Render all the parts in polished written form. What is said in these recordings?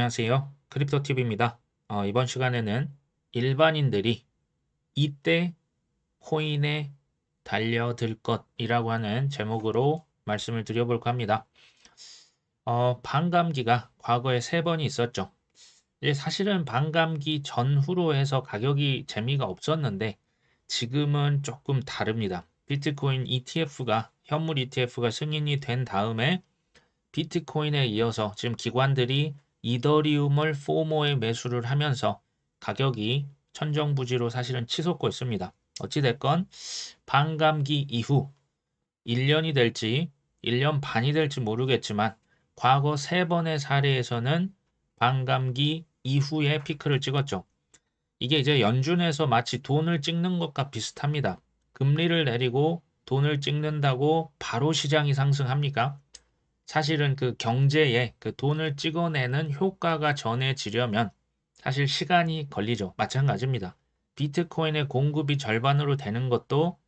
안녕하세요. 크립토TV입니다. 이번 시간에는 일반인들이 이때 코인에 달려들 것이라고 하는 제목으로 말씀을 드려볼까 합니다. 반감기가 과거에 3번이 있었죠. 이제 사실은 반감기 전후로 해서 가격이 재미가 없었는데 지금은 조금 다릅니다. 비트코인 ETF가 현물 ETF가 승인이 된 다음에 비트코인에 이어서 지금 기관들이 이더리움을 포모에 매수를 하면서 가격이 천정부지로 사실은 치솟고 있습니다. 어찌됐건 반감기 이후 1년이 될지 1년 반이 될지 모르겠지만 과거 3번의 사례에서는 반감기 이후에 피크를 찍었죠. 이게 이제 연준에서 마치 돈을 찍는 것과 비슷합니다. 금리를 내리고 돈을 찍는다고 바로 시장이 상승합니까? 사실은 그 경제에 그 돈을 찍어내는 효과가 전해지려면 사실 시간이 걸리죠. 마찬가지입니다. 비트코인의 공급이 절반으로 되는 것도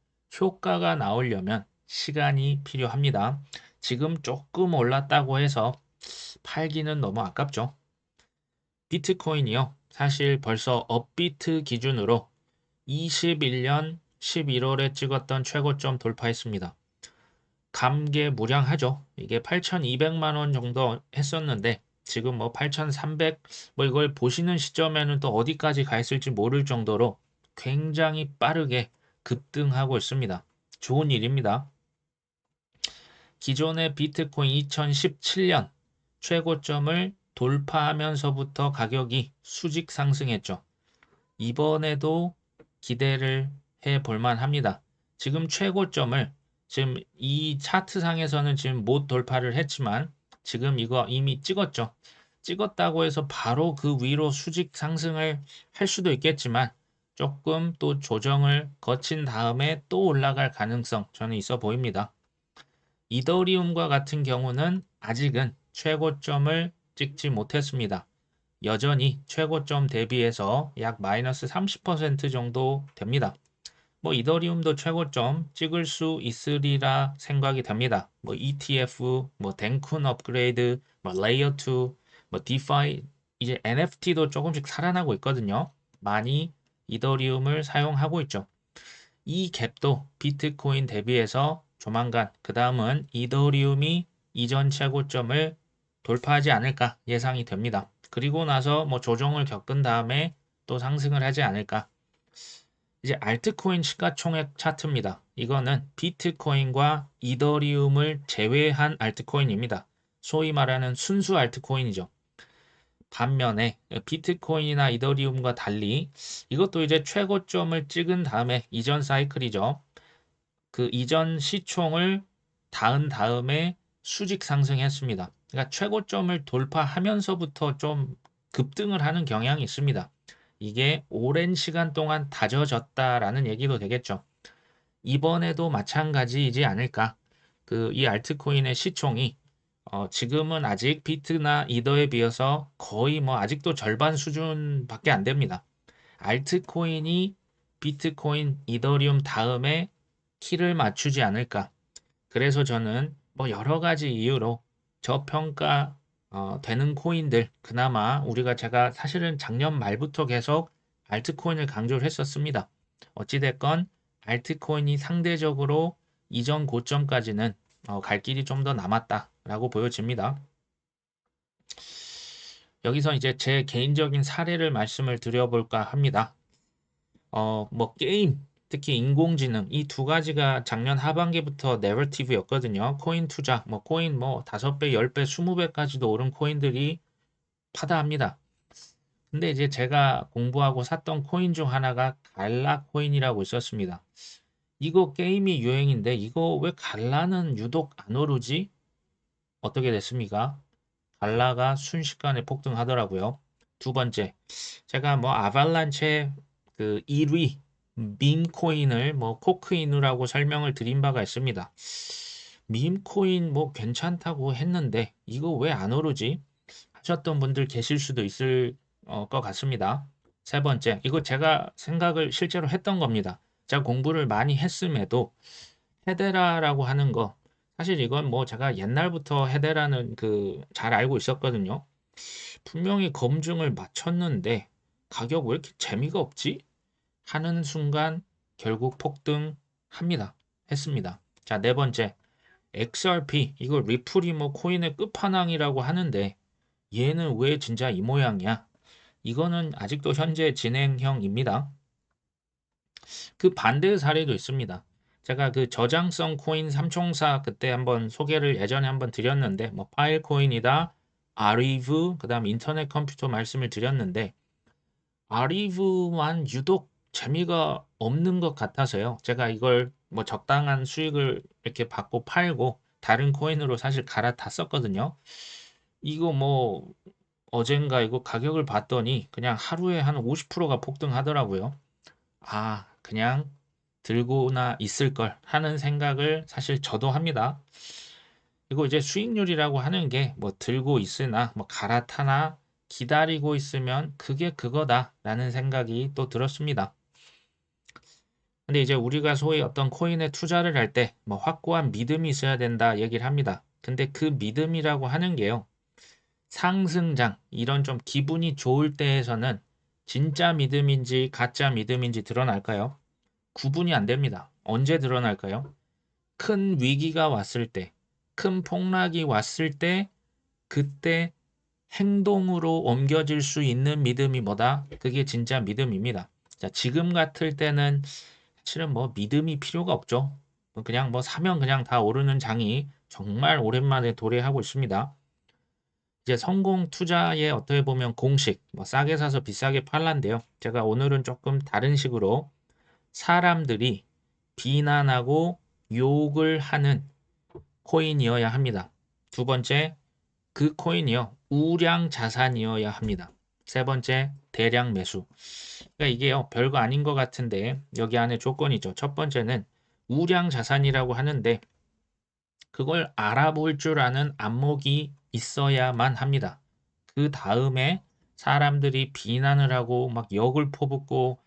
효과가 나오려면 시간이 필요합니다. 지금 조금 올랐다고 해서 팔기는 너무 아깝죠. 비트코인이요. 사실 벌써 업비트 기준으로 21년 11월에 찍었던 최고점 돌파했습니다. 감개무량하죠. 이게 8,200만 원 정도 했었는데 지금 뭐 8,300, 뭐 이걸 보시는 시점에는 또 어디까지 가 있을지 모를 정도로 굉장히 빠르게 급등하고 있습니다. 좋은 일입니다. 기존의 비트코인 2017년 최고점을 돌파하면서부터 가격이 수직 상승했죠. 이번에도 기대를 해 볼만 합니다. 지금 최고점을 지금 이 차트상에서는 지금 못 돌파를 했지만 지금 이거 이미 찍었죠. 찍었다고 해서 바로 그 위로 수직 상승을 할 수도 있겠지만 조금 또 조정을 거친 다음에 또 올라갈 가능성 저는 있어 보입니다. 이더리움과 같은 경우는 아직은 최고점을 찍지 못했습니다. 여전히 최고점 대비해서 약 마이너스 30% 정도 됩니다. 뭐 이더리움도 최고점 찍을 수 있으리라 생각이 됩니다. 뭐 ETF, 뭐 덴쿤 업그레이드, 뭐 레이어 2, 뭐 디파이, 이제 NFT도 조금씩 살아나고 있거든요. 많이 이더리움을 사용하고 있죠. 이 갭도 비트코인 대비해서 조만간 그 다음은 이더리움이 이전 최고점을 돌파하지 않을까 예상이 됩니다. 그리고 나서 뭐 조정을 겪은 다음에 또 상승을 하지 않을까. 이제 알트코인 시가총액 차트입니다. 이거는 비트코인과 이더리움을 제외한 알트코인입니다. 소위 말하는 순수 알트코인이죠. 반면에 비트코인이나 이더리움과 달리 이것도 이제 최고점을 찍은 다음에 이전 사이클이죠. 그 이전 시총을 닿은 다음에 수직 상승했습니다. 그러니까 최고점을 돌파하면서부터 좀 급등을 하는 경향이 있습니다. 이게 오랜 시간 동안 다져졌다라는 얘기도 되겠죠. 이번에도 마찬가지이지 않을까. 이 알트코인의 시총이 지금은 아직 비트나 이더에 비해서 거의 뭐 아직도 절반 수준밖에 안 됩니다. 알트코인이 비트코인, 이더리움 다음에 키를 맞추지 않을까. 그래서 저는 뭐 여러 가지 이유로 저평가 되는 코인들, 그나마 제가 사실은 작년 말부터 계속 알트코인을 강조를 했었습니다. 어찌됐건 알트코인이 상대적으로 이전 고점까지는 갈 길이 좀 더 남았다라고 보여집니다. 여기서 이제 제 개인적인 사례를 말씀을 드려볼까 합니다. 뭐 게임, 특히 인공지능 이 두 가지가 작년 하반기부터 내러티브였거든요. 코인 투자, 뭐 코인 뭐 5배, 10배, 20배까지도 오른 코인들이 파다합니다. 근데 이제 제가 공부하고 샀던 코인 중 하나가 갈라 코인이라고 있었습니다. 이거 게임이 유행인데 이거 왜 갈라는 유독 안 오르지? 어떻게 됐습니까? 갈라가 순식간에 폭등하더라고요. 두 번째, 제가 뭐 아발란체 그 1위 밈코인을 뭐 코크인이라고 설명을 드린 바가 있습니다. 밈코인 뭐 괜찮다고 했는데 이거 왜 안 오르지? 하셨던 분들 계실 수도 있을 것 같습니다. 세 번째, 이거 제가 생각을 실제로 했던 겁니다. 제가 공부를 많이 했음에도 헤데라라고 하는 거 사실 이건 뭐 제가 옛날부터 헤데라는 잘 알고 있었거든요. 분명히 검증을 마쳤는데 가격 왜 이렇게 재미가 없지? 하는 순간 결국 폭등합니다. 했습니다. 자, 네 번째. XRP 이거 리플이 뭐 코인의 끝판왕이라고 하는데 얘는 왜 진짜 이 모양이야? 이거는 아직도 현재 진행형입니다. 그 반대의 사례도 있습니다. 제가 그 저장성 코인 삼총사 그때 한번 소개를 예전에 한번 드렸는데 뭐 파일 코인이다, 아리브, 그다음 인터넷 컴퓨터 말씀을 드렸는데 아리브만 유독 재미가 없는 것 같아서요. 제가 이걸 뭐 적당한 수익을 이렇게 받고 팔고 다른 코인으로 사실 갈아탔었거든요. 이거 뭐 어젠가 이거 가격을 봤더니 그냥 하루에 한 50%가 폭등하더라고요. 아, 그냥 들고나 있을 걸 하는 생각을 사실 저도 합니다. 그리고 이제 수익률이라고 하는 게 뭐 들고 있으나 뭐 갈아타나 기다리고 있으면 그게 그거다라는 생각이 또 들었습니다. 근데 이제 우리가 소위 어떤 코인에 투자를 할 때 뭐 확고한 믿음이 있어야 된다 얘기를 합니다. 근데 그 믿음이라고 하는 게요. 상승장 이런 좀 기분이 좋을 때에서는 진짜 믿음인지 가짜 믿음인지 드러날까요? 구분이 안 됩니다. 언제 드러날까요? 큰 위기가 왔을 때, 큰 폭락이 왔을 때, 그때 행동으로 옮겨질 수 있는 믿음이 뭐다? 그게 진짜 믿음입니다. 자, 지금 같을 때는 사실은 뭐 믿음이 필요가 없죠. 그냥 뭐 사면 그냥 다 오르는 장이 정말 오랜만에 도래하고 있습니다. 이제 성공 투자의 어떻게 보면 공식, 뭐 싸게 사서 비싸게 팔란데요. 제가 오늘은 조금 다른 식으로 사람들이 비난하고 욕을 하는 코인이어야 합니다. 두 번째, 그 코인이요. 우량 자산이어야 합니다. 세 번째, 대량 매수. 그러니까 이게요. 별거 아닌 것 같은데 여기 안에 조건이죠. 첫 번째는 우량 자산이라고 하는데 그걸 알아볼 줄 아는 안목이 있어야만 합니다. 그 다음에 사람들이 비난을 하고 막 역을 퍼붓고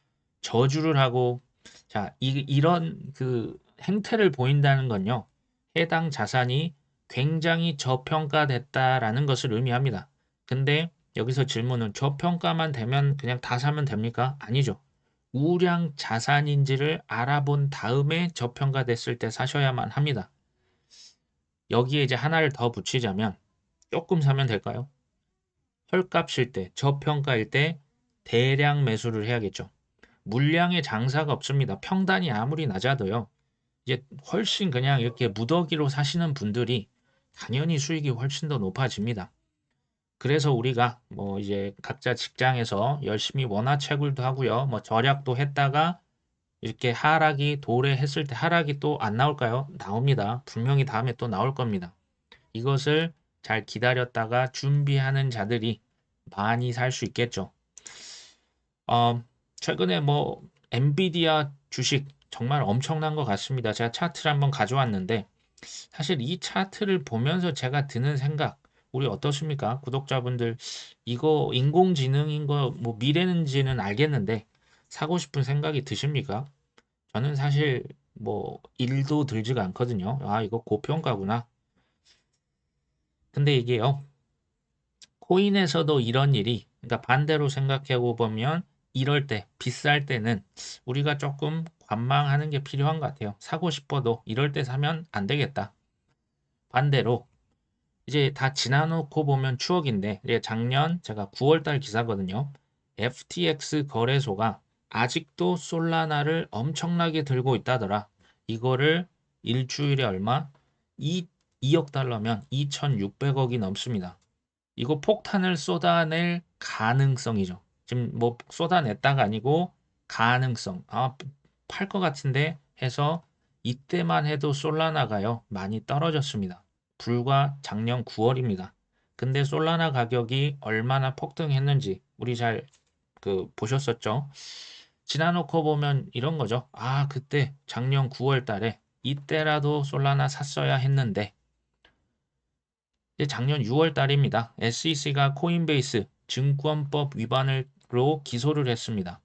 저주를 하고 자, 이런 그 행태를 보인다는 건요. 해당 자산이 굉장히 저평가됐다라는 것을 의미합니다. 근데 여기서 질문은 저평가만 되면 그냥 다 사면 됩니까? 아니죠. 우량 자산인지를 알아본 다음에 저평가됐을 때 사셔야만 합니다. 여기에 이제 하나를 더 붙이자면 조금 사면 될까요? 헐값일 때, 저평가일 때 대량 매수를 해야겠죠. 물량의 장사가 없습니다. 평단이 아무리 낮아도요. 이제 훨씬 그냥 이렇게 무더기로 사시는 분들이 당연히 수익이 훨씬 더 높아집니다. 그래서 우리가 뭐 이제 각자 직장에서 열심히 원화채굴도 하고요. 뭐 절약도 했다가 이렇게 하락이 도래했을 때 하락이 또 안 나올까요? 나옵니다. 분명히 다음에 또 나올 겁니다. 이것을 잘 기다렸다가 준비하는 자들이 많이 살 수 있겠죠. 최근에 뭐 엔비디아 주식 정말 엄청난 것 같습니다. 제가 차트를 한번 가져왔는데 사실 이 차트를 보면서 제가 드는 생각 우리 어떻습니까? 구독자분들 이거 인공지능인 거 뭐 미래는지는 알겠는데 사고 싶은 생각이 드십니까? 저는 사실 뭐 일도 들지가 않거든요. 아 이거 고평가구나. 근데 이게요. 코인에서도 이런 일이, 그러니까 반대로 생각해 보면 이럴 때, 비쌀 때는 우리가 조금 관망하는 게 필요한 것 같아요. 사고 싶어도 이럴 때 사면 안 되겠다. 반대로 이제 다 지나놓고 보면 추억인데, 이제 작년 제가 9월달 기사거든요. FTX 거래소가 아직도 솔라나를 엄청나게 들고 있다더라. 이거를 일주일에 얼마? 2억 달러면 2,600억이 넘습니다. 이거 폭탄을 쏟아낼 가능성이죠. 지금 뭐 쏟아냈다가 아니고 가능성. 아, 팔 것 같은데 해서 이때만 해도 솔라나가요. 많이 떨어졌습니다. 불과 작년 9월입니다. 근데 솔라나 가격이 얼마나 폭등했는지 우리 잘 그 보셨었죠? 지나놓고 보면 이런 거죠. 아, 그때 작년 9월 달에 이때라도 솔라나 샀어야 했는데 이제 작년 6월 달입니다. SEC가 코인베이스 증권법 위반으로 기소를 했습니다.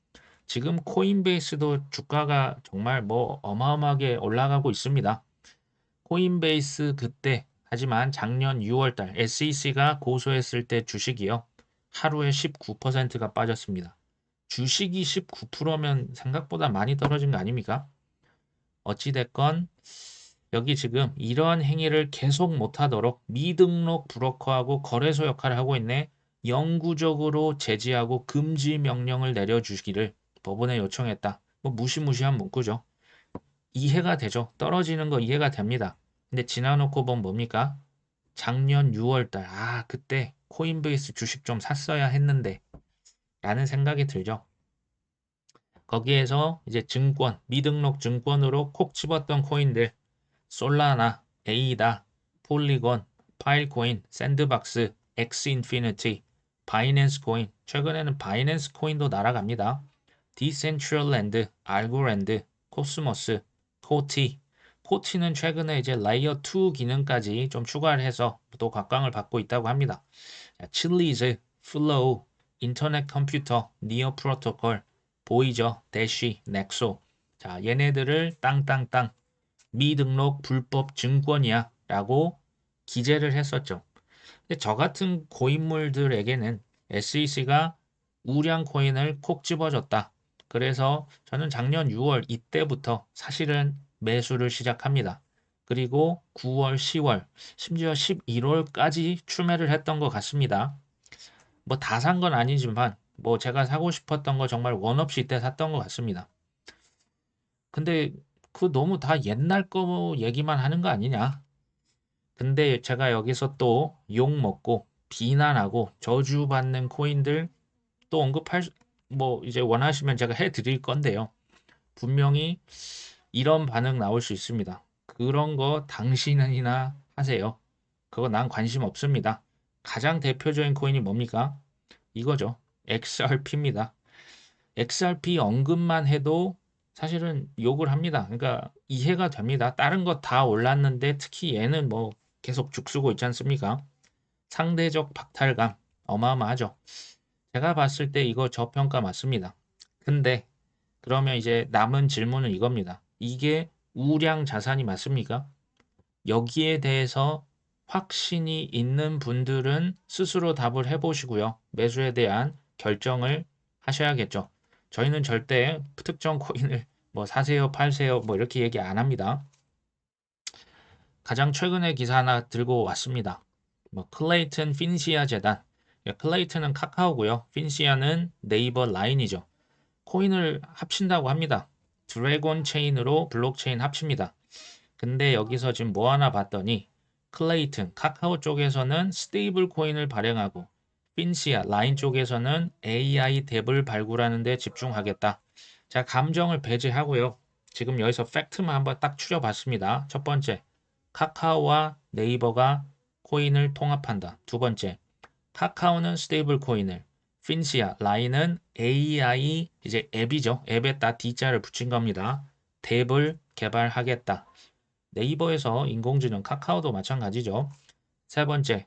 지금 코인베이스도 주가가 정말 뭐 어마어마하게 올라가고 있습니다. 코인베이스 그때 하지만 작년 6월달 SEC가 고소했을 때 주식이요. 하루에 19%가 빠졌습니다. 주식이 19%면 생각보다 많이 떨어진 거 아닙니까? 어찌됐건 여기 지금 이러한 행위를 계속 못하도록 미등록 브로커하고 거래소 역할을 하고 있네. 영구적으로 제지하고 금지 명령을 내려주기를 법원에 요청했다. 뭐 무시무시한 문구죠. 이해가 되죠. 떨어지는 거 이해가 됩니다. 근데 지나놓고 보면 뭡니까? 작년 6월달 그때 코인베이스 주식 좀 샀어야 했는데 라는 생각이 들죠. 거기에서 이제 증권, 미등록 증권으로 콕 집었던 코인들 솔라나, 에이다, 폴리곤, 파일코인, 샌드박스, 엑스인피니티, 바이낸스 코인, 최근에는 바이낸스 코인도 날아갑니다. 디센트럴랜드, 알고랜드, 코스모스, 코티. 코티는 최근에 이제 라이어 2 기능까지 좀 추가를 해서 또 각광을 받고 있다고 합니다. 칠리즈, 플로우, 인터넷 컴퓨터, 니어 프로토콜, 보이저, 대쉬, 넥소. 자, 얘네들을 땅땅땅 미등록 불법 증권이야 라고 기재를 했었죠. 근데 저 같은 고인물들에게는 SEC가 우량 코인을 콕 집어줬다. 그래서 저는 작년 6월 이때부터 사실은 매수를 시작합니다. 그리고 9월, 10월, 심지어 11월까지 추매를 했던 것 같습니다. 뭐 다 산 건 아니지만 뭐 제가 사고 싶었던 거 정말 원 없이 이때 샀던 것 같습니다. 근데 그 너무 다 옛날 거 얘기만 하는 거 아니냐? 근데 제가 여기서 또 욕 먹고 비난하고 저주받는 코인들 또 뭐 이제 원하시면 제가 해드릴 건데요. 분명히 이런 반응 나올 수 있습니다. 그런 거 당신이나 하세요. 그거 난 관심 없습니다. 가장 대표적인 코인이 뭡니까? 이거죠. XRP입니다. XRP 언급만 해도 사실은 욕을 합니다. 그러니까 이해가 됩니다. 다른 거 다 올랐는데 특히 얘는 뭐 계속 죽쓰고 있지 않습니까? 상대적 박탈감 어마어마하죠. 제가 봤을 때 이거 저평가 맞습니다. 근데 그러면 이제 남은 질문은 이겁니다. 이게 우량 자산이 맞습니까? 여기에 대해서 확신이 있는 분들은 스스로 답을 해보시고요. 매수에 대한 결정을 하셔야겠죠. 저희는 절대 특정 코인을 뭐 사세요, 팔세요, 뭐 이렇게 얘기 안 합니다. 가장 최근에 기사 하나 들고 왔습니다. 뭐 클레이튼 핀시아 재단. 클레이튼은 카카오고요. 핀시아는 네이버 라인이죠. 코인을 합친다고 합니다. 드래곤 체인으로 블록체인 합칩니다. 근데 여기서 지금 뭐 하나 봤더니 클레이튼, 카카오 쪽에서는 스테이블 코인을 발행하고 핀시아, 라인 쪽에서는 AI 덱을 발굴하는 데 집중하겠다. 자, 감정을 배제하고요. 지금 여기서 팩트만 한번 딱 추려봤습니다. 첫 번째, 카카오와 네이버가 코인을 통합한다. 두 번째, 카카오는 스테이블 코인을, 핀시아, 라인은 AI 이제 앱이죠. 앱에다 D자를 붙인 겁니다. 덱을 개발하겠다. 네이버에서 인공지능 카카오도 마찬가지죠. 세 번째,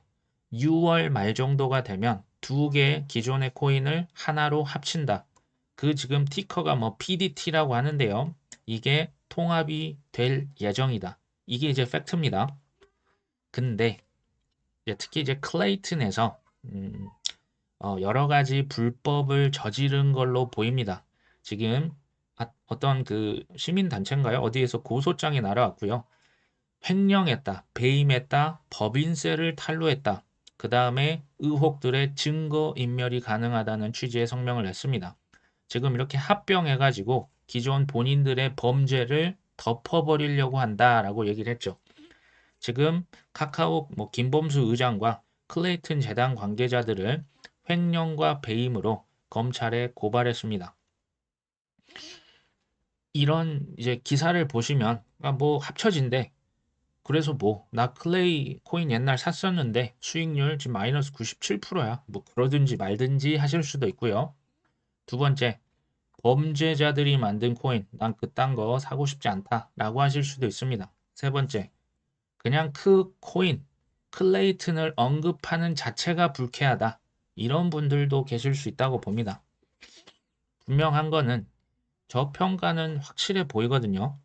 6월 말 정도가 되면 두 개의 기존의 코인을 하나로 합친다. 그 지금 티커가 뭐 PDT라고 하는데요. 이게 통합이 될 예정이다. 이게 이제 팩트입니다. 근데 이제 특히 이제 클레이튼에서 여러 가지 불법을 저지른 걸로 보입니다. 지금 어떤 그 시민단체인가요? 어디에서 고소장이 날아왔고요. 횡령했다, 배임했다, 법인세를 탈루했다. 그 다음에 의혹들의 증거 인멸이 가능하다는 취지의 성명을 냈습니다. 지금 이렇게 합병해가지고 기존 본인들의 범죄를 덮어버리려고 한다라고 얘기를 했죠. 지금 카카오 김범수 의장과 클레이튼 재단 관계자들을 횡령과 배임으로 검찰에 고발했습니다. 이런 이제 기사를 보시면 뭐 합쳐진대. 그래서 뭐 나 클레이 코인 옛날 샀었는데 수익률 지금 마이너스 97%야. 뭐 그러든지 말든지 하실 수도 있고요. 두 번째, 범죄자들이 만든 코인, 난 그딴 거 사고 싶지 않다라고 하실 수도 있습니다. 세 번째, 그냥 그 코인, 클레이튼을 언급하는 자체가 불쾌하다. 이런 분들도 계실 수 있다고 봅니다. 분명한 거는 저평가는 확실해 보이거든요.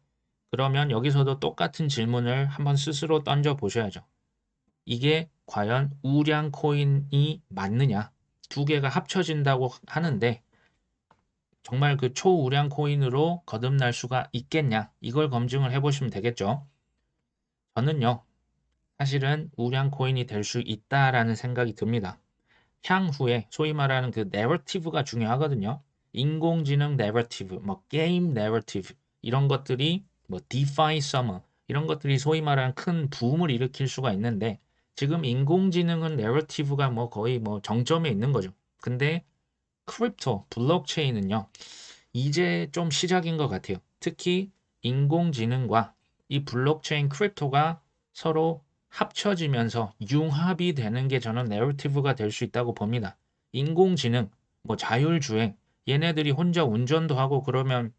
그러면 여기서도 똑같은 질문을 한번 스스로 던져 보셔야죠. 이게 과연 우량 코인이 맞느냐? 두 개가 합쳐진다고 하는데 정말 그 초우량 코인으로 거듭날 수가 있겠냐? 이걸 검증을 해보시면 되겠죠. 저는요, 사실은 우량 코인이 될 수 있다라는 생각이 듭니다. 향후에 소위 말하는 그 내러티브가 중요하거든요. 인공지능 내러티브, 뭐 게임 내러티브 이런 것들이 뭐 디파이 서머 이런 것들이 소위 말하는 큰 붐을 일으킬 수가 있는데 지금 인공지능은 내러티브가 뭐 거의 뭐 정점에 있는 거죠. 근데 크립토, 블록체인은요. 이제 좀 시작인 것 같아요. 특히 인공지능과 이 블록체인 크립토가 서로 합쳐지면서 융합이 되는 게 저는 내러티브가 될 수 있다고 봅니다. 인공지능, 뭐 자율주행, 얘네들이 혼자 운전도 하고 그러면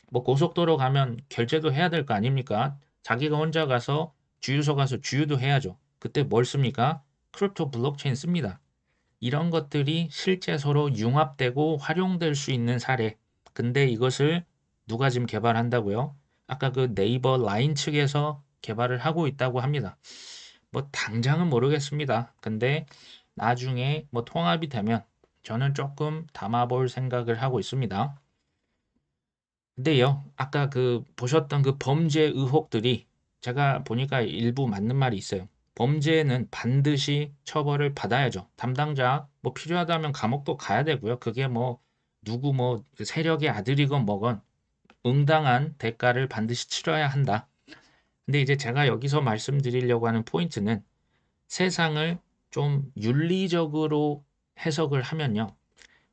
뭐 고속도로 가면 결제도 해야 될 거 아닙니까? 자기가 혼자 가서 주유소 가서 주유도 해야죠. 그때 뭘 씁니까? 크립토 블록체인 씁니다. 이런 것들이 실제 서로 융합되고 활용될 수 있는 사례. 근데 이것을 누가 지금 개발한다고요? 아까 그 네이버 라인 측에서 개발을 하고 있다고 합니다. 뭐 당장은 모르겠습니다. 근데 나중에 뭐 통합이 되면 저는 조금 담아볼 생각을 하고 있습니다. 근데요, 아까 그 보셨던 그 범죄 의혹들이 제가 보니까 일부 맞는 말이 있어요. 범죄는 반드시 처벌을 받아야죠. 담당자 뭐 필요하다면 감옥도 가야 되고요. 그게 뭐 누구 뭐그 세력의 아들이건 뭐건 응당한 대가를 반드시 치러야 한다. 근데 이제 제가 여기서 말씀드리려고 하는 포인트는 세상을 좀 윤리적으로 해석을 하면요.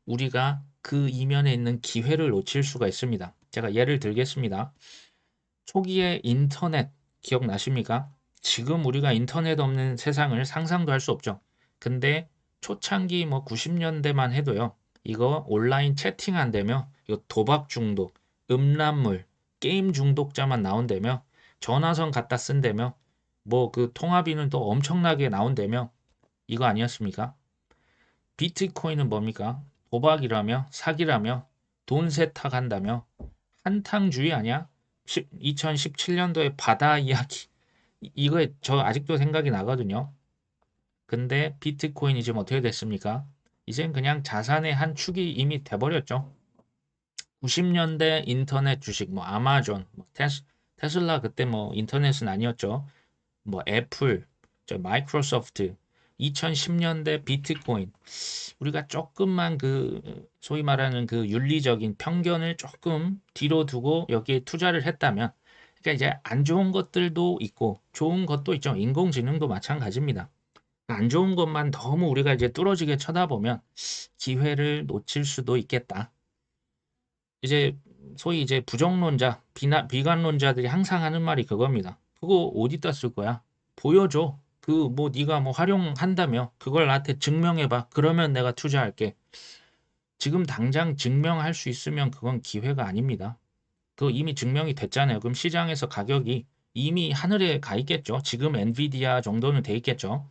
우리가 그 이면에 있는 기회를 놓칠 수가 있습니다. 제가 예를 들겠습니다. 초기에 인터넷 기억나십니까? 지금 우리가 인터넷 없는 세상을 상상도 할 수 없죠. 근데 초창기 뭐 90년대만 해도요. 이거 온라인 채팅 안 되며 이거 도박 중독, 음란물, 게임 중독자만 나온다며 전화선 갖다 쓴다며 뭐 그 통화비는 또 엄청나게 나온다며 이거 아니었습니까? 비트코인은 뭡니까? 도박이라며 사기라며 돈 세탁한다며 한탕주의 아니야? 2017년도에 바다 이야기 이거 저 아직도 생각이 나거든요. 근데 비트코인이 지금 어떻게 됐습니까? 이젠 그냥 자산의 한 축이 이미 돼버렸죠. 90년대 인터넷 주식 뭐 아마존, 뭐 테슬라 그때 뭐 인터넷은 아니었죠. 뭐 애플, 저 마이크로소프트, 2010년대 비트코인 우리가 조금만 그 소위 말하는 그 윤리적인 편견을 조금 뒤로 두고 여기에 투자를 했다면 그러니까 이제 안 좋은 것들도 있고 좋은 것도 있죠. 인공지능도 마찬가지입니다. 안 좋은 것만 너무 우리가 이제 뚫어지게 쳐다보면 기회를 놓칠 수도 있겠다. 이제 소위 이제 부정론자, 비관론자들이 항상 하는 말이 그겁니다. 그거 어디다 쓸 거야? 보여줘. 그 뭐 네가 뭐 활용한다며 그걸 나한테 증명해봐. 그러면 내가 투자할게. 지금 당장 증명할 수 있으면 그건 기회가 아닙니다. 그 이미 증명이 됐잖아요. 그럼 시장에서 가격이 이미 하늘에 가 있겠죠. 지금 엔비디아 정도는 돼 있겠죠.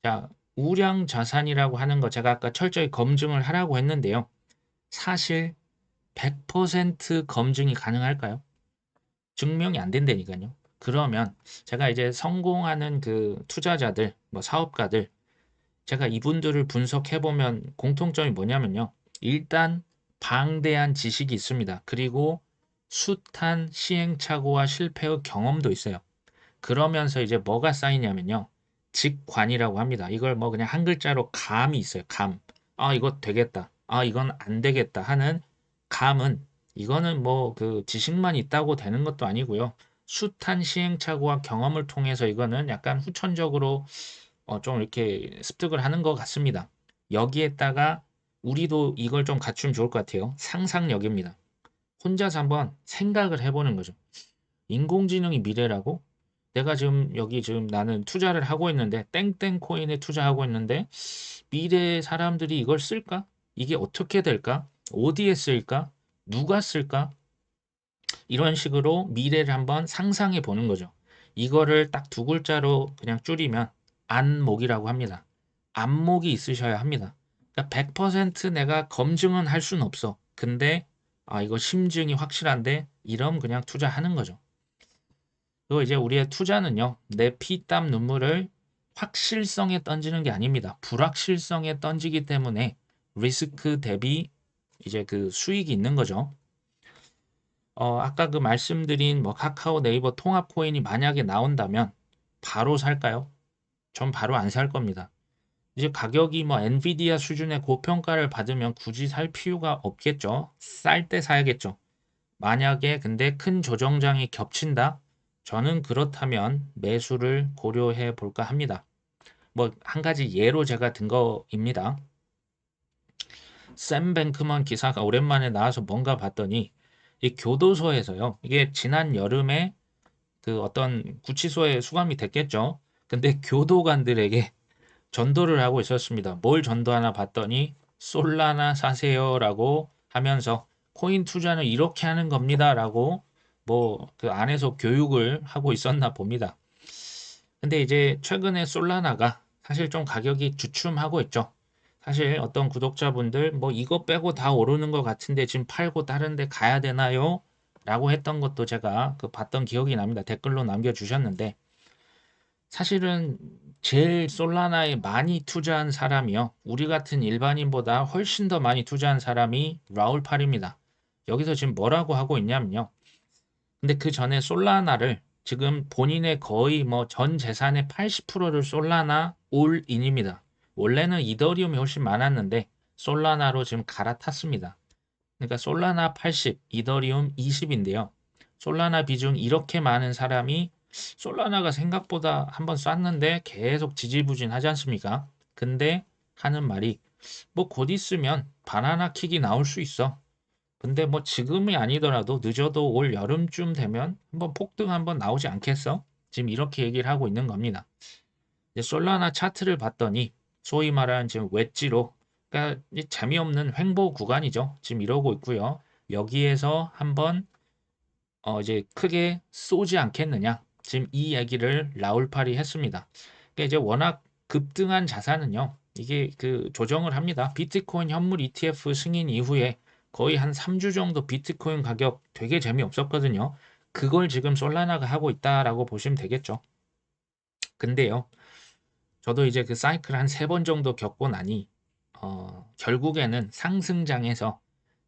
자, 우량 자산이라고 하는 거 제가 아까 철저히 검증을 하라고 했는데요. 사실 100% 검증이 가능할까요? 증명이 안 된다니까요. 그러면 제가 이제 성공하는 그 투자자들, 뭐 사업가들, 제가 이분들을 분석해 보면 공통점이 뭐냐면요. 일단 방대한 지식이 있습니다. 그리고 숱한 시행착오와 실패의 경험도 있어요. 그러면서 이제 뭐가 쌓이냐면요. 직관이라고 합니다. 이걸 뭐 그냥 한 글자로 감이 있어요. 감. 아, 이거 되겠다. 아, 이건 안 되겠다 하는 감은 이거는 뭐 그 지식만 있다고 되는 것도 아니고요. 숱한 시행착오와 경험을 통해서 이거는 약간 후천적으로 좀 이렇게 습득을 하는 것 같습니다. 여기에다가 우리도 이걸 좀 갖추면 좋을 것 같아요. 상상력입니다. 혼자서 한번 생각을 해보는 거죠. 인공지능이 미래라고? 내가 지금 여기 지금 나는 투자를 하고 있는데 땡땡 코인에 투자하고 있는데 미래 사람들이 이걸 쓸까? 이게 어떻게 될까? 어디에 쓸까? 누가 쓸까? 이런 식으로 미래를 한번 상상해 보는 거죠. 이거를 딱 두 글자로 그냥 줄이면 안목이라고 합니다. 안목이 있으셔야 합니다. 그러니까 100% 내가 검증은 할 수는 없어. 근데 이거 심증이 확실한데 이러면 그냥 투자하는 거죠. 그리고 이제 우리의 투자는요. 내 피, 땀, 눈물을 확실성에 던지는 게 아닙니다. 불확실성에 던지기 때문에 리스크 대비 이제 그 수익이 있는 거죠. 아까 그 말씀드린 뭐 카카오 네이버 통합 코인이 만약에 나온다면 바로 살까요? 전 바로 안 살 겁니다. 이제 가격이 뭐 엔비디아 수준의 고평가를 받으면 굳이 살 필요가 없겠죠. 쌀 때 사야겠죠. 만약에 근데 큰 조정장이 겹친다? 저는 그렇다면 매수를 고려해 볼까 합니다. 뭐 한 가지 예로 제가 든 거입니다. 샘 뱅크먼 기사가 오랜만에 나와서 뭔가 봤더니 이 교도소에서요. 이게 지난 여름에 그 어떤 구치소에 수감이 됐겠죠. 근데 교도관들에게 전도를 하고 있었습니다. 뭘 전도하나 봤더니 솔라나 사세요라고 하면서 코인 투자는 이렇게 하는 겁니다라고 뭐 그 안에서 교육을 하고 있었나 봅니다. 근데 이제 최근에 솔라나가 사실 좀 가격이 주춤하고 있죠. 사실 어떤 구독자분들 뭐 이거 빼고 다 오르는 것 같은데 지금 팔고 다른 데 가야 되나요? 라고 했던 것도 제가 그 봤던 기억이 납니다. 댓글로 남겨주셨는데 사실은 제일 솔라나에 많이 투자한 사람이요. 우리 같은 일반인보다 훨씬 더 많이 투자한 사람이 라울 팔입니다. 여기서 지금 뭐라고 하고 있냐면요. 근데 그 전에 솔라나를 지금 본인의 거의 뭐 전 재산의 80%를 솔라나 올인입니다. 원래는 이더리움이 훨씬 많았는데 솔라나로 지금 갈아탔습니다. 그러니까 솔라나 80, 이더리움 20인데요. 솔라나 비중 이렇게 많은 사람이 솔라나가 생각보다 한번 쐈는데 계속 지지부진하지 않습니까? 근데 하는 말이 뭐 곧 있으면 바나나 킥이 나올 수 있어. 근데 뭐 지금이 아니더라도 늦어도 올 여름쯤 되면 한번 폭등 한번 나오지 않겠어? 지금 이렇게 얘기를 하고 있는 겁니다. 이제 솔라나 차트를 봤더니 소위 말하는 지금 웨지로 그러니까 재미없는 횡보 구간이죠. 지금 이러고 있고요. 여기에서 한번 이제 크게 쏘지 않겠느냐. 지금 이 얘기를 라울팔이 했습니다. 그러니까 이제 워낙 급등한 자산은요. 이게 그 조정을 합니다. 비트코인 현물 ETF 승인 이후에 거의 한 3주 정도 비트코인 가격 되게 재미없었거든요. 그걸 지금 솔라나가 하고 있다라고 보시면 되겠죠. 근데요. 저도 이제 그 사이클 한 3번 정도 겪고 나니 결국에는 상승장에서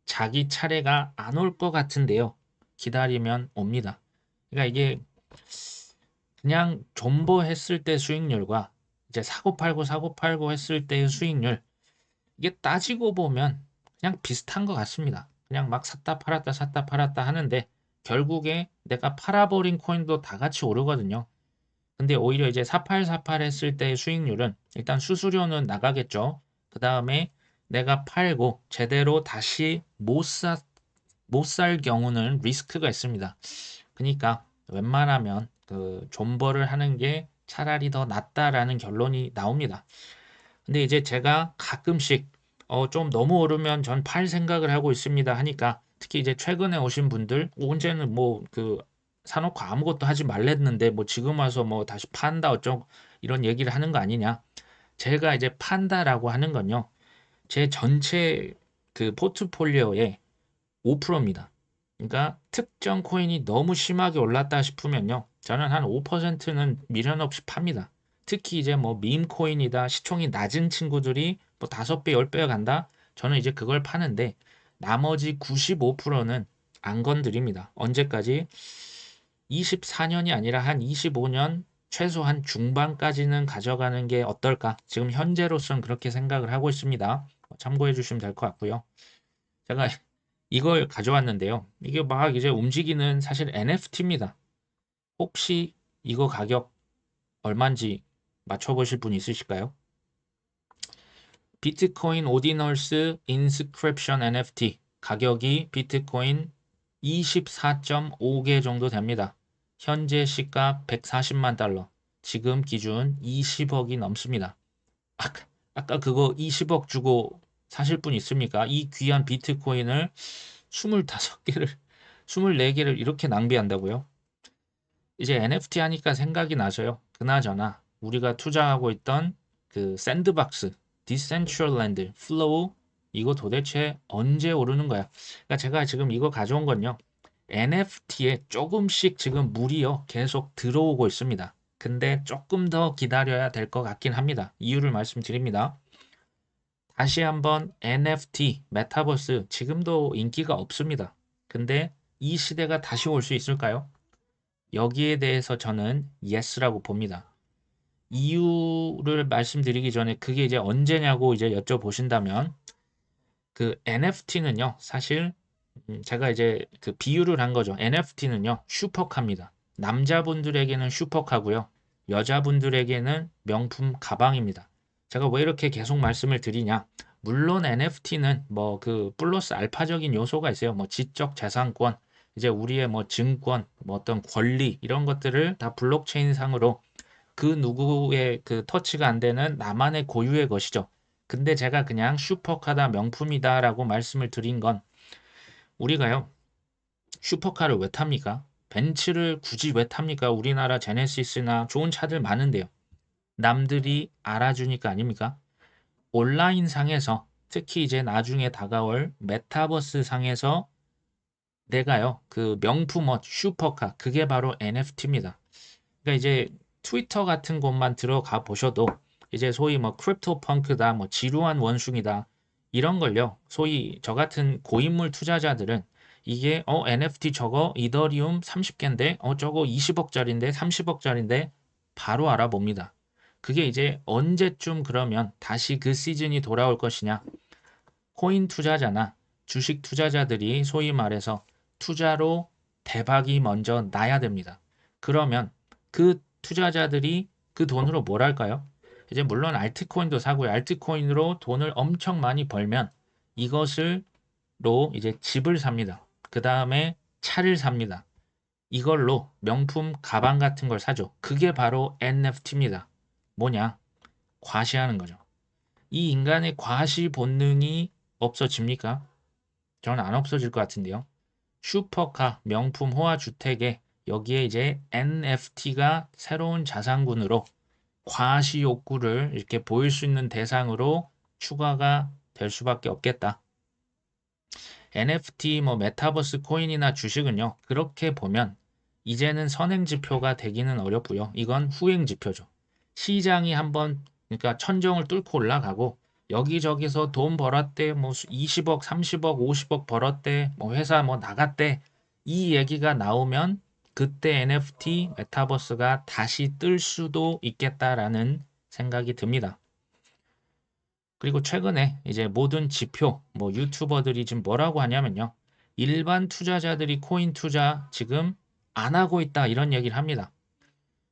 자기 차례가 안 올 것 같은데요. 기다리면 옵니다. 그러니까 이게 그냥 존버했을 때 수익률과 이제 사고 팔고 했을 때의 수익률 이게 따지고 보면 그냥 비슷한 것 같습니다. 그냥 막 샀다 팔았다 하는데 결국에 내가 팔아버린 코인도 다 같이 오르거든요. 근데 오히려 이제 4848 했을 때의 수익률은 일단 수수료는 나가겠죠. 그 다음에 내가 팔고 제대로 다시 못 살 경우는 리스크가 있습니다. 그러니까 웬만하면 그 존버를 하는 게 차라리 더 낫다라는 결론이 나옵니다. 근데 이제 제가 가끔씩 좀 너무 오르면 전 팔 생각을 하고 있습니다 하니까 특히 이제 최근에 오신 분들 언제는 뭐 그 사놓고 아무것도 하지 말랬는데 뭐 지금 와서 뭐 다시 판다 어쩌고 이런 얘기를 하는 거 아니냐. 제가 이제 판다라고 하는 건요. 제 전체 그 포트폴리오의 5%입니다. 그러니까 특정 코인이 너무 심하게 올랐다 싶으면요. 저는 한 5%는 미련 없이 팝니다. 특히 이제 뭐 밈 코인이다 시총이 낮은 친구들이 뭐 5배, 10배 간다. 저는 이제 그걸 파는데 나머지 95%는 안 건드립니다. 언제까지? 24년이 아니라 한 25년 최소한 중반까지는 가져가는 게 어떨까? 지금 현재로서는 그렇게 생각을 하고 있습니다. 참고해 주시면 될 것 같고요. 제가 이걸 가져왔는데요. 이게 막 이제 움직이는 사실 NFT입니다. 혹시 이거 가격 얼마인지 맞춰보실 분 있으실까요? 비트코인 오디널스 인스크립션 NFT 가격이 비트코인 24.5개 정도 됩니다. 현재 시가 140만 달러, 지금 기준 20억이 넘습니다. 아까 그거 20억 주고 사실 분 있습니까? 이 귀한 비트코인을 25개를, 24개를 이렇게 낭비한다고요? 이제 NFT 하니까 생각이 나서요. 그나저나 우리가 투자하고 있던 그 샌드박스, 디센트럴랜드, 플로우 이거 도대체 언제 오르는 거야? 그러니까 제가 지금 이거 가져온 건요. NFT에 조금씩 지금 물이요. 계속 들어오고 있습니다. 근데 조금 더 기다려야 될 것 같긴 합니다. 이유를 말씀드립니다. 다시 한번 NFT, 메타버스 지금도 인기가 없습니다. 근데 이 시대가 다시 올 수 있을까요? 여기에 대해서 저는 yes라고 봅니다. 이유를 말씀드리기 전에 그게 이제 언제냐고 이제 여쭤보신다면 그 NFT는요, 사실 제가 이제 그 비유를 한 거죠. NFT는요, 슈퍼카입니다. 남자분들에게는 슈퍼카고요. 여자분들에게는 명품 가방입니다. 제가 왜 이렇게 계속 말씀을 드리냐? 물론 NFT는 뭐 그 플러스 알파적인 요소가 있어요. 뭐 지적 재산권, 이제 우리의 뭐 증권, 뭐 어떤 권리 이런 것들을 다 블록체인 상으로 그 누구의 그 터치가 안 되는 나만의 고유의 것이죠. 근데 제가 그냥 슈퍼카다 명품이다라고 말씀을 드린 건 우리가요. 슈퍼카를 왜 탑니까? 벤츠를 굳이 왜 탑니까? 우리나라 제네시스나 좋은 차들 많은데요. 남들이 알아주니까 아닙니까? 온라인 상에서 특히 이제 나중에 다가올 메타버스 상에서 내가요. 그 명품 옷 슈퍼카 그게 바로 NFT입니다. 그러니까 이제 트위터 같은 곳만 들어가 보셔도 이제 소위 뭐 크립토 펑크다, 뭐 지루한 원숭이다 이런 걸요. 소위 저 같은 고인물 투자자들은 이게 NFT 저거 이더리움 30개인데 저거 20억짜리인데 30억짜리인데 바로 알아봅니다. 그게 이제 언제쯤 그러면 다시 그 시즌이 돌아올 것이냐? 코인 투자자나 주식 투자자들이 소위 말해서 투자로 대박이 먼저 나야 됩니다. 그러면 그 투자자들이 그 돈으로 뭘 할까요? 이제 물론 알트코인도 사고요. 알트코인으로 돈을 엄청 많이 벌면 이것을로 이제 집을 삽니다. 그 다음에 차를 삽니다. 이걸로 명품 가방 같은 걸 사죠. 그게 바로 NFT입니다. 뭐냐? 과시하는 거죠. 이 인간의 과시 본능이 없어집니까? 저는 안 없어질 것 같은데요. 슈퍼카, 명품 호화 주택에 여기에 이제 NFT가 새로운 자산군으로 과시 욕구를 이렇게 보일 수 있는 대상으로 추가가 될 수밖에 없겠다. NFT, 뭐 메타버스 코인이나 주식은요. 그렇게 보면 이제는 선행 지표가 되기는 어렵고요. 이건 후행 지표죠. 시장이 한번 그러니까 천정을 뚫고 올라가고 여기저기서 돈 벌었대, 뭐 20억, 30억, 50억 벌었대, 뭐 회사 뭐 나갔대 이 얘기가 나오면 그때 NFT, 메타버스가 다시 뜰 수도 있겠다라는 생각이 듭니다. 그리고 최근에 이제 모든 지표, 뭐 유튜버들이 지금 뭐라고 하냐면요. 일반 투자자들이 코인 투자 지금 안 하고 있다 이런 얘기를 합니다.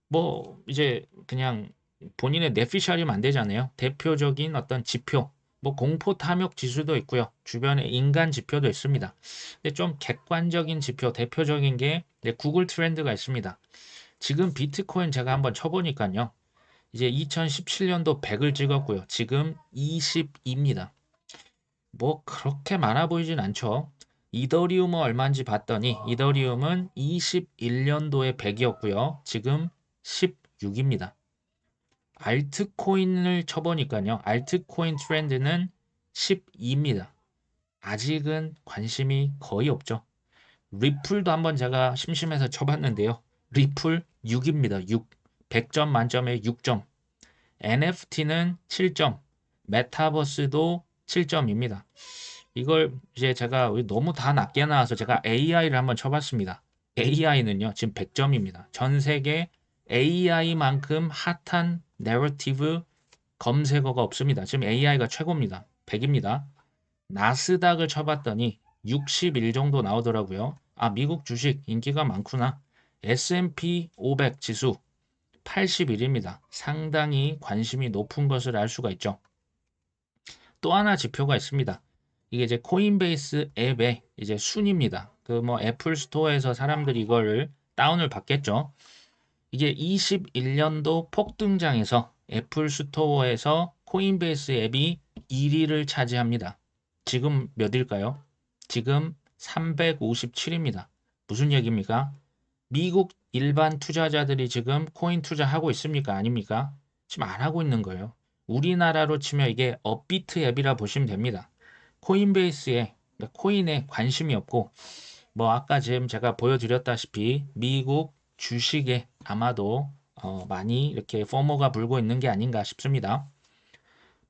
뭐 이제 그냥 본인의 뇌피셜이면 안 되잖아요. 대표적인 어떤 지표, 뭐 공포 탐욕 지수도 있고요. 주변에 인간 지표도 있습니다. 근데 좀 객관적인 지표, 대표적인 게 구글 트렌드가 있습니다. 지금 비트코인 제가 한번 쳐보니까요. 이제 2017년도 100을 찍었고요. 지금 22입니다. 뭐 그렇게 많아 보이진 않죠. 이더리움은 얼마인지 봤더니 이더리움은 21년도에 100이었고요. 지금 16입니다. 알트코인을 쳐보니까요. 알트코인 트렌드는 12입니다. 아직은 관심이 거의 없죠. 리플도 한번 제가 심심해서 쳐봤는데요. 리플 6입니다. 6. 100점 만점에 6점. NFT는 7점, 메타버스도 7점입니다. 이걸 이제 제가 너무 다 낮게 나와서 제가 AI를 한번 쳐봤습니다. AI는요, 지금 100점입니다. 전 세계 AI만큼 핫한 내러티브 검색어가 없습니다. 지금 AI가 최고입니다. 100입니다. 나스닥을 쳐봤더니 61 정도 나오더라고요. 아, 미국 주식 인기가 많구나. S&P 500 지수 81입니다. 상당히 관심이 높은 것을 알 수가 있죠. 또 하나 지표가 있습니다. 이게 이제 코인베이스 앱의 이제 순입니다. 그 뭐 애플 스토어에서 사람들이 이거를 다운을 받겠죠. 이게 21년도 폭등장에서 애플 스토어에서 코인베이스 앱이 1위를 차지합니다. 지금 몇일까요? 지금 357입니다. 무슨 얘기입니까? 미국 일반 투자자들이 지금 코인 투자하고 있습니까? 아닙니까? 지금 안 하고 있는 거예요. 우리나라로 치면 이게 업비트 앱이라 보시면 됩니다. 코인베이스에 그러니까 코인에 관심이 없고 뭐 아까 지금 제가 보여드렸다시피 미국 주식에 아마도 많이 이렇게 포모가 불고 있는 게 아닌가 싶습니다.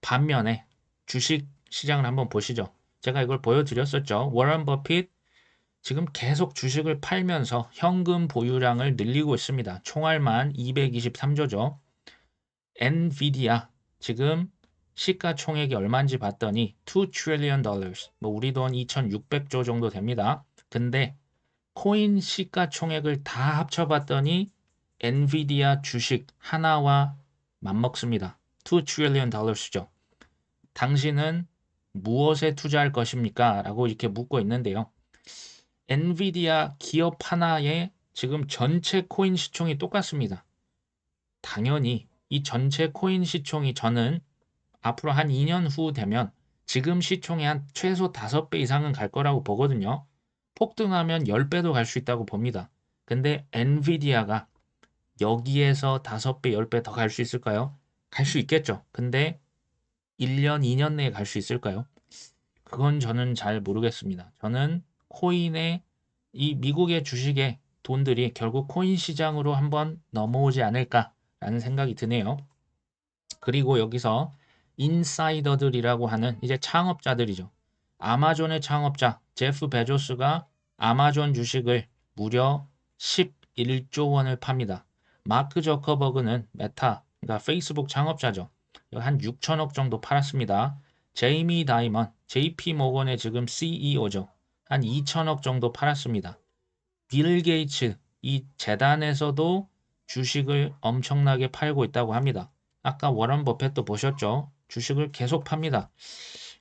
반면에 주식 시장을 한번 보시죠. 제가 이걸 보여드렸었죠. 워런 버핏 지금 계속 주식을 팔면서 현금 보유량을 늘리고 있습니다. 총알만 223조죠. 엔비디아 지금 시가총액이 얼마인지 봤더니 2 trillion dollars, 뭐 우리 돈 2,600조 정도 됩니다. 근데 코인 시가총액을 다 합쳐봤더니 엔비디아 주식 하나와 맞먹습니다. 2 trillion dollars죠. 당신은 무엇에 투자할 것입니까? 라고 이렇게 묻고 있는데요. 엔비디아 기업 하나에 지금 전체 코인 시총이 똑같습니다. 당연히 이 전체 코인 시총이 저는 앞으로 한 2년 후 되면 지금 시총의 한 최소 5배 이상은 갈 거라고 보거든요. 폭등하면 10배도 갈 수 있다고 봅니다. 근데 엔비디아가 여기에서 5배, 10배 더 갈 수 있을까요? 갈 수 있겠죠. 근데 1년, 2년 내에 갈 수 있을까요? 그건 저는 잘 모르겠습니다. 저는 코인의 이 미국의 주식의 돈들이 결국 코인 시장으로 한번 넘어오지 않을까라는 생각이 드네요. 그리고 여기서 인사이더들이라고 하는 이제 창업자들이죠. 아마존의 창업자 제프 베조스가 아마존 주식을 무려 11조 원을 팝니다. 마크 저커버그는 메타, 그러니까 페이스북 창업자죠. 한 6천억 정도 팔았습니다. 제이미 다이먼, JP 모건의 지금 CEO죠. 한 2천억 정도 팔았습니다. 빌 게이츠, 이 재단에서도 주식을 엄청나게 팔고 있다고 합니다. 아까 워런 버핏도 보셨죠? 주식을 계속 팝니다.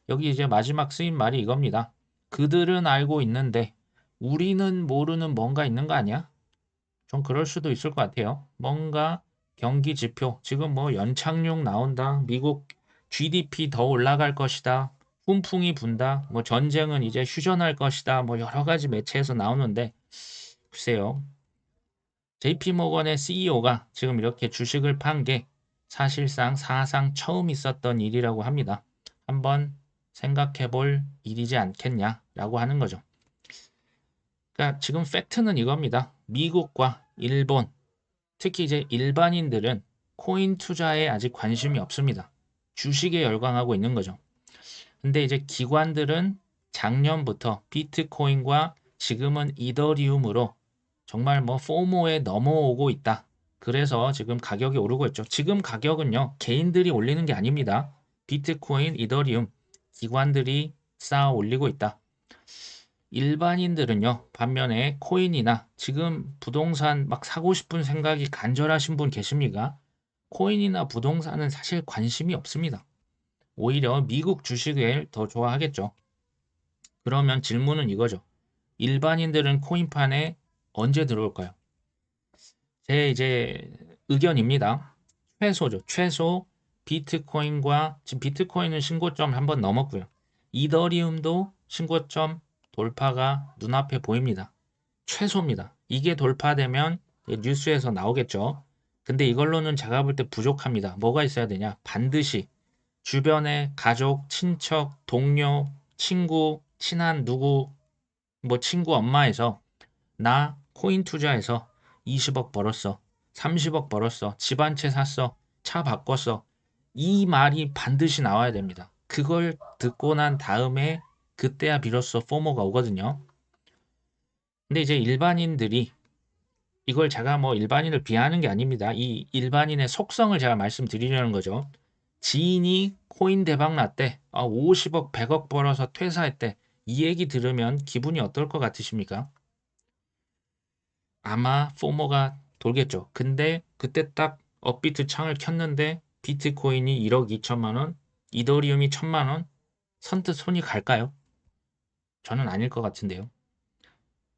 여기 이제 마지막 쓰인 말이 이겁니다. 그들은 알고 있는데 우리는 모르는 뭔가 있는 거 아니야? 좀 그럴 수도 있을 것 같아요. 뭔가 경기 지표, 지금 뭐 연착륙 나온다. 미국 GDP 더 올라갈 것이다. 훈풍이 분다. 뭐 전쟁은 이제 휴전할 것이다. 뭐 여러 가지 매체에서 나오는데 글쎄요. JP모건의 CEO가 지금 이렇게 주식을 판 게 사실상 사상 처음 있었던 일이라고 합니다. 한번 생각해 볼 일이지 않겠냐라고 하는 거죠. 그러니까 지금 팩트는 이겁니다. 미국과 일본, 특히 이제 일반인들은 코인 투자에 아직 관심이 없습니다. 주식에 열광하고 있는 거죠. 근데 이제 기관들은 작년부터 비트코인과 지금은 이더리움으로 정말 뭐 포모에 넘어오고 있다. 그래서 지금 가격이 오르고 있죠. 지금 가격은요, 개인들이 올리는 게 아닙니다. 비트코인, 이더리움, 기관들이 쌓아 올리고 있다. 일반인들은요, 반면에 코인이나 지금 부동산 막 사고 싶은 생각이 간절하신 분 계십니까? 코인이나 부동산은 사실 관심이 없습니다. 오히려 미국 주식을 더 좋아하겠죠. 그러면 질문은 이거죠. 일반인들은 코인판에 언제 들어올까요? 제 이제 의견입니다. 최소죠. 최소 비트코인과 지금 비트코인은 신고점 한번 넘었고요. 이더리움도 신고점 돌파가 눈앞에 보입니다. 최소입니다. 이게 돌파되면 뉴스에서 나오겠죠. 근데 이걸로는 제가 볼 때 부족합니다. 뭐가 있어야 되냐? 반드시 주변의 가족, 친척, 동료, 친구, 친한 누구, 뭐 친구 엄마에서 나 코인 투자해서 20억 벌었어. 30억 벌었어. 집 한 채 샀어. 차 바꿨어. 이 말이 반드시 나와야 됩니다. 그걸 듣고 난 다음에 그때야 비로소 포모가 오거든요. 근데 이제 일반인들이 이걸 제가 뭐 일반인을 비하하는 게 아닙니다. 이 일반인의 속성을 제가 말씀드리려는 거죠. 지인이 코인 대박 났대. 50억, 100억 벌어서 퇴사했대. 이 얘기 들으면 기분이 어떨 것 같으십니까? 아마 포모가 돌겠죠. 근데 그때 딱 업비트 창을 켰는데 비트코인이 1억 2천만 원, 이더리움이 1천만 원, 선뜻 손이 갈까요? 저는 아닐 것 같은데요.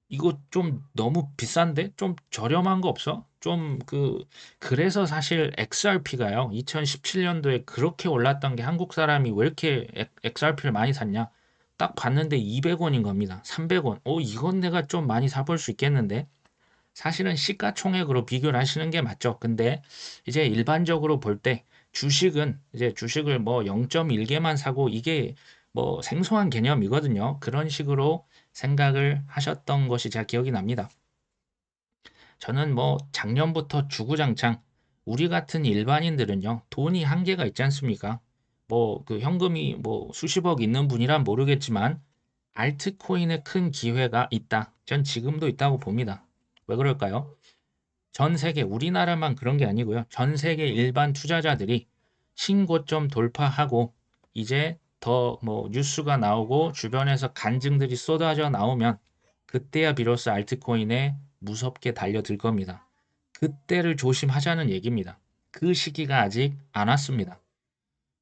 이거 좀 너무 비싼데? 좀 저렴한 거 없어? 그래서 사실 XRP가요. 2017년도에 그렇게 올랐던 게 한국 사람이 왜 이렇게 XRP를 많이 샀냐? 딱 봤는데 200원인 겁니다. 300원. 이건 내가 좀 많이 사볼 수 있겠는데? 사실은 시가총액으로 비교를 하시는 게 맞죠. 근데 이제 일반적으로 볼 때 주식은 이제 주식을 뭐 0.1개만 사고 이게 뭐 생소한 개념이거든요. 그런 식으로 생각을 하셨던 것이 제가 기억이 납니다. 저는 뭐 작년부터 주구장창 우리 같은 일반인들은요, 돈이 한계가 있지 않습니까? 뭐 그 현금이 뭐 수십억 있는 분이란 모르겠지만 알트코인에 큰 기회가 있다. 전 지금도 있다고 봅니다. 왜 그럴까요? 전 세계 우리나라만 그런 게 아니고요. 전 세계 일반 투자자들이 신고점 돌파하고 이제 더 뭐 뉴스가 나오고 주변에서 간증들이 쏟아져 나오면 그때야 비로소 알트코인에 무섭게 달려들 겁니다. 그때를 조심하자는 얘기입니다. 그 시기가 아직 안 왔습니다.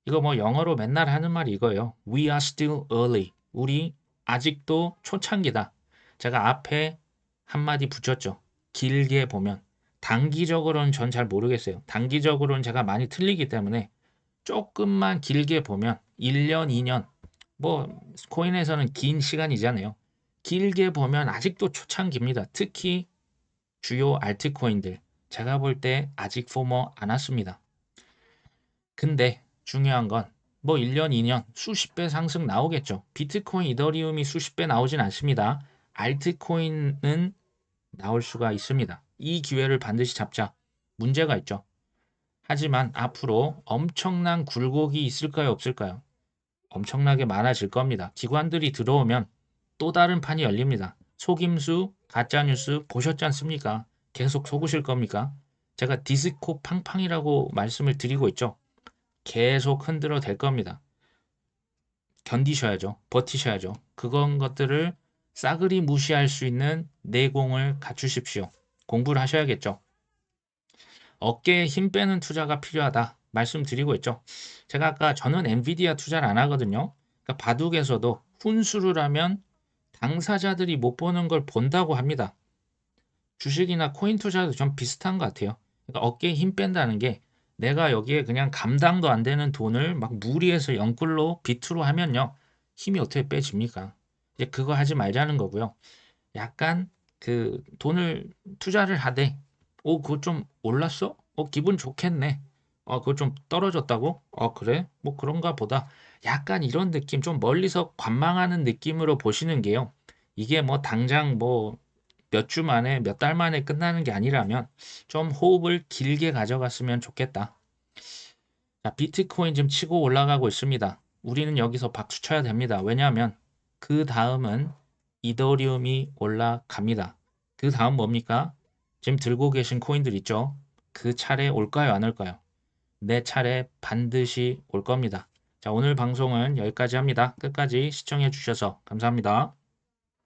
이거 뭐 영어로 맨날 하는 말이 이거예요. We are still early. 우리 아직도 초창기다. 제가 앞에 한마디 붙였죠. 길게 보면. 단기적으로는 전 잘 모르겠어요. 단기적으로는 제가 많이 틀리기 때문에 조금만 길게 보면 1년, 2년, 뭐 코인에서는 긴 시간이잖아요. 길게 보면 아직도 초창기입니다. 특히 주요 알트코인들. 제가 볼 때 아직 포머 안 왔습니다. 근데 중요한 건 뭐 1년, 2년 수십 배 상승 나오겠죠. 비트코인, 이더리움이 수십 배 나오진 않습니다. 알트코인은 나올 수가 있습니다. 이 기회를 반드시 잡자. 문제가 있죠. 하지만 앞으로 엄청난 굴곡이 있을까요, 없을까요? 엄청나게 많아질 겁니다. 기관들이 들어오면 또 다른 판이 열립니다. 속임수, 가짜뉴스 보셨지 않습니까? 계속 속으실 겁니까? 제가 디스코 팡팡이라고 말씀을 드리고 있죠. 계속 흔들어 댈 겁니다. 견디셔야죠. 버티셔야죠. 그건 것들을 싸그리 무시할 수 있는 내공을 갖추십시오. 공부를 하셔야겠죠. 어깨에 힘 빼는 투자가 필요하다 말씀드리고 있죠. 제가 아까 저는 엔비디아 투자를 안 하거든요. 그러니까 바둑에서도 훈수를 하면 당사자들이 못 보는 걸 본다고 합니다. 주식이나 코인 투자도 좀 비슷한 것 같아요. 그러니까 어깨에 힘 뺀다는 게 내가 여기에 그냥 감당도 안 되는 돈을 막 무리해서 영끌로 비투로 하면요. 힘이 어떻게 빼집니까? 이제 그거 하지 말자는 거고요. 약간 그 돈을 투자를 하되 그거 좀 올랐어? 기분 좋겠네. 그거 좀 떨어졌다고? 그래? 뭐 그런가 보다. 약간 이런 느낌, 좀 멀리서 관망하는 느낌으로 보시는 게요. 이게 뭐 당장 뭐 몇 주 만에, 몇 달 만에 끝나는 게 아니라면 좀 호흡을 길게 가져갔으면 좋겠다. 자, 비트코인 지금 치고 올라가고 있습니다. 우리는 여기서 박수 쳐야 됩니다. 왜냐하면 그 다음은 이더리움이 올라갑니다. 그 다음 뭡니까? 지금 들고 계신 코인들 있죠? 그 차례 올까요? 안 올까요? 내 차례 반드시 올 겁니다. 자, 오늘 방송은 여기까지 합니다. 끝까지 시청해 주셔서 감사합니다.